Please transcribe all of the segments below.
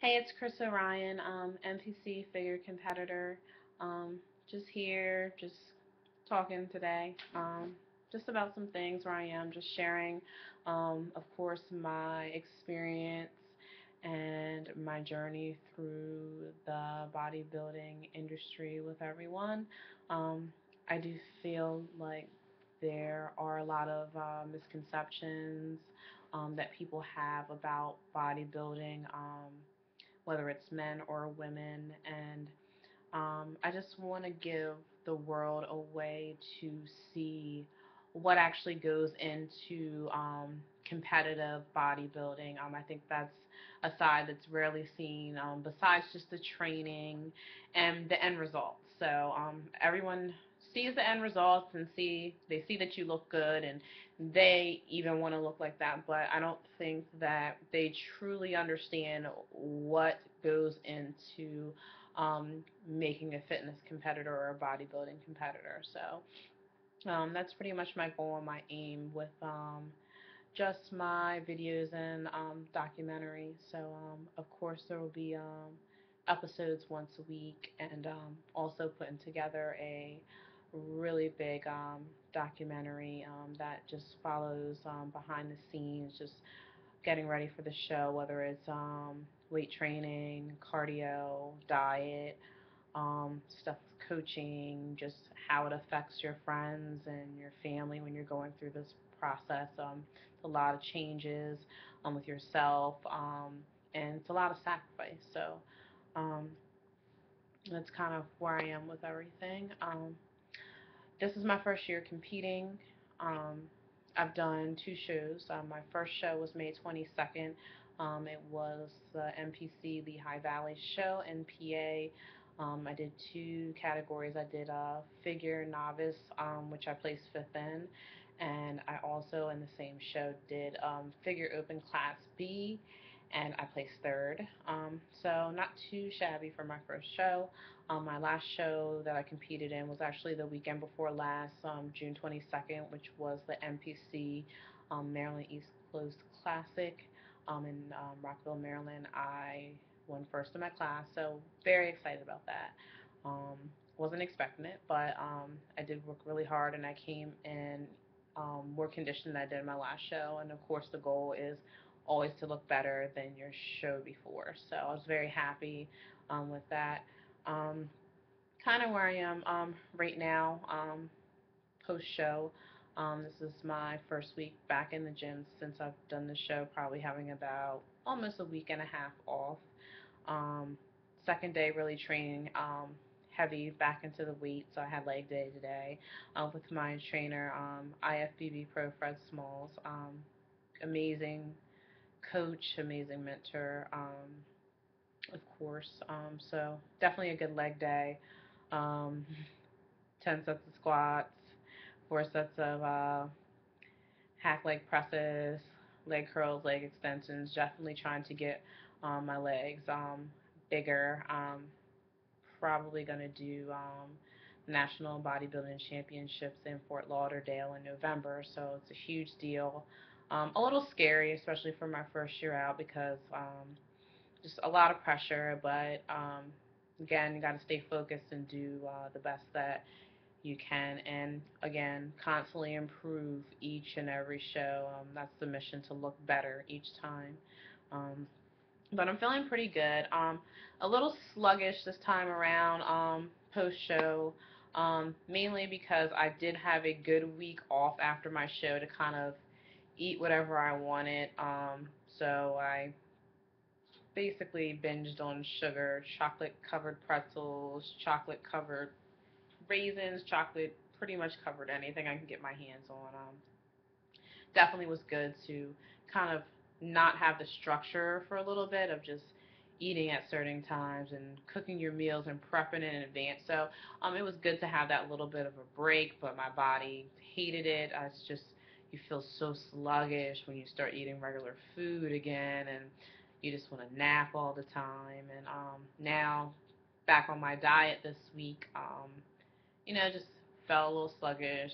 Hey, it's Chris Orion, NPC Figure competitor. Just here, just talking today, just about some things where I am, just sharing, of course, my experience and my journey through the bodybuilding industry with everyone. Um, I do feel like there are a lot of misconceptions that people have about bodybuilding. Whether it's men or women. And I just want to give the world a way to see what actually goes into competitive bodybuilding. I think that's a side that's rarely seen, besides just the training and the end results. So everyone sees the end results and they see that you look good and they even want to look like that, but I don't think that they truly understand what goes into making a fitness competitor or a bodybuilding competitor. So that's pretty much my goal and my aim with just my videos and documentary. So of course there will be episodes once a week, and also putting together a really big documentary that just follows behind the scenes, just getting ready for the show, whether it's weight training, cardio, diet, stuff with coaching, just how it affects your friends and your family when you're going through this process. It's a lot of changes with yourself, and it's a lot of sacrifice. So um, that's kind of where I am with everything. This is my first year competing. Um, I've done two shows. My first show was May 22nd. It was the NPC Lehigh Valley show, NPA. I did two categories. I did a figure novice, which I placed fifth in, and I also, in the same show, did figure open class B, and I placed third. So not too shabby for my first show. My last show that I competed in was actually the weekend before last, June 22nd, which was the NPC Maryland East Coast Classic in Rockville, Maryland. I won first in my class, so very excited about that. Um, wasn't expecting it, but I did work really hard, and I came in more conditioned than I did in my last show. And of course, the goal is always to look better than your show before. So I was very happy with that. Um, Kind of where I am right now, post show. This is my first week back in the gym since I've done the show, probably having about almost a week and a half off. Um, Second day really training heavy back into the weight, so I had leg day today with my trainer, IFBB Pro Fred Smalls. Amazing coach, amazing mentor, of course. So definitely a good leg day. Um, 10 sets of squats, 4 sets of hack leg presses, leg curls, leg extensions. Definitely trying to get my legs bigger. Probably going to do National Bodybuilding Championships in Fort Lauderdale in November, so it's a huge deal. A little scary, especially for my first year out, because just a lot of pressure, but again, you got to stay focused and do the best that you can, and again, constantly improve each and every show. That's the mission, to look better each time. Um, but I'm feeling pretty good. A little sluggish this time around, post show, mainly because I did have a good week off after my show to kind of eat whatever I wanted. So I basically binged on sugar, chocolate covered pretzels, chocolate covered raisins, chocolate, pretty much covered anything I can get my hands on. Definitely was good to kind of not have the structure for a little bit of just eating at certain times and cooking your meals and prepping in advance. So it was good to have that little bit of a break, but my body hated it. It's just, you feel so sluggish when you start eating regular food again, and you just want to nap all the time. And now back on my diet this week, just felt a little sluggish.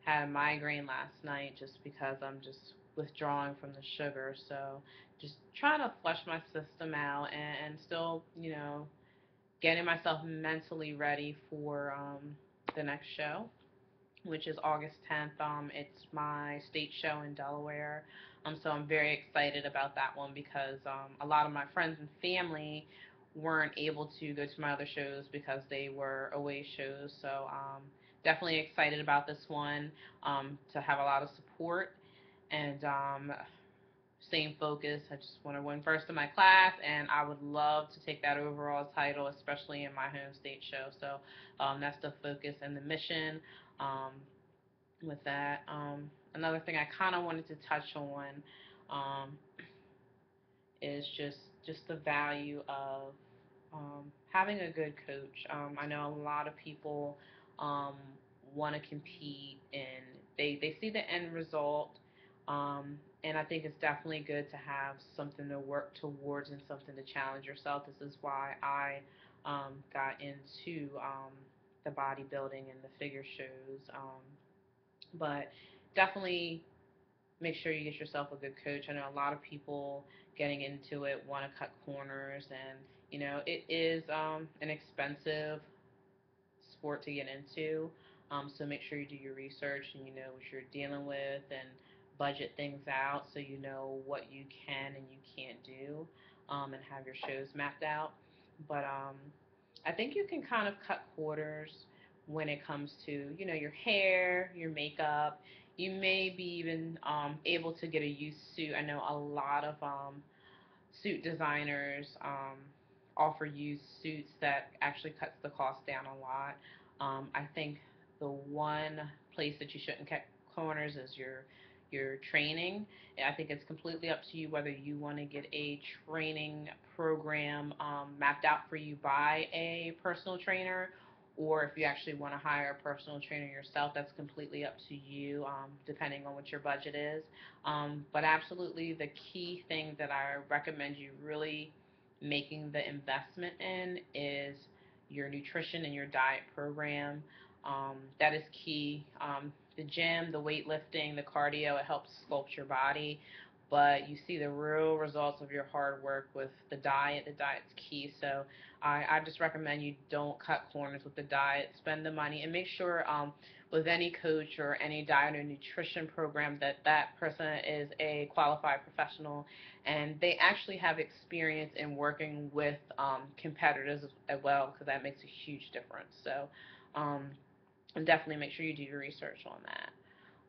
Had a migraine last night just because I'm just withdrawing from the sugar. So just trying to flush my system out, and still, getting myself mentally ready for the next show, which is August 10th. It's my state show in Delaware. So I'm very excited about that one because a lot of my friends and family weren't able to go to my other shows because they were away shows. So definitely excited about this one, to have a lot of support and same focus. I just want to win first in my class, and I would love to take that overall title, especially in my home state show. So that's the focus and the mission. Um, with that. Another thing I kind of wanted to touch on um, is just the value of having a good coach. I know a lot of people um, want to compete, and they see the end result. And I think it's definitely good to have something to work towards and something to challenge yourself. This is why I got into the bodybuilding and the figure shows. But definitely make sure you get yourself a good coach. I know a lot of people getting into it want to cut corners, and it is an expensive sport to get into. So make sure you do your research and you know what you're dealing with, and budget things out so you know what you can and you can't do, and have your shows mapped out. But I think you can kind of cut quarters when it comes to your hair, your makeup. You may be even able to get a used suit. I know a lot of suit designers offer used suits that actually cuts the cost down a lot. I think the one place that you shouldn't cut corners is your training. I think it's completely up to you whether you want to get a training program mapped out for you by a personal trainer, or if you actually want to hire a personal trainer yourself. That's completely up to you, depending on what your budget is. But absolutely, the key thing that I recommend you really making the investment in is your nutrition and your diet program. That is key. The gym, the weightlifting, the cardio, it helps sculpt your body, but you see the real results of your hard work with the diet. The diet's key. So I just recommend you don't cut corners with the diet. Spend the money and make sure with any coach or any diet or nutrition program that that person is a qualified professional and they actually have experience in working with competitors as well, because that makes a huge difference. So and definitely make sure you do your research on that.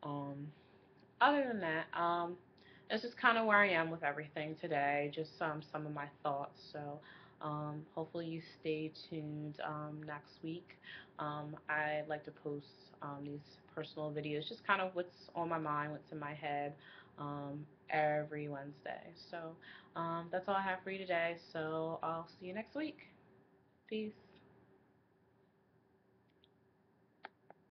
Um, Other than that, this is kind of where I am with everything today. Just some of my thoughts. So hopefully you stay tuned next week. I like to post these personal videos, just kind of what's on my mind, what's in my head, every Wednesday. So that's all I have for you today. So I'll see you next week. Peace.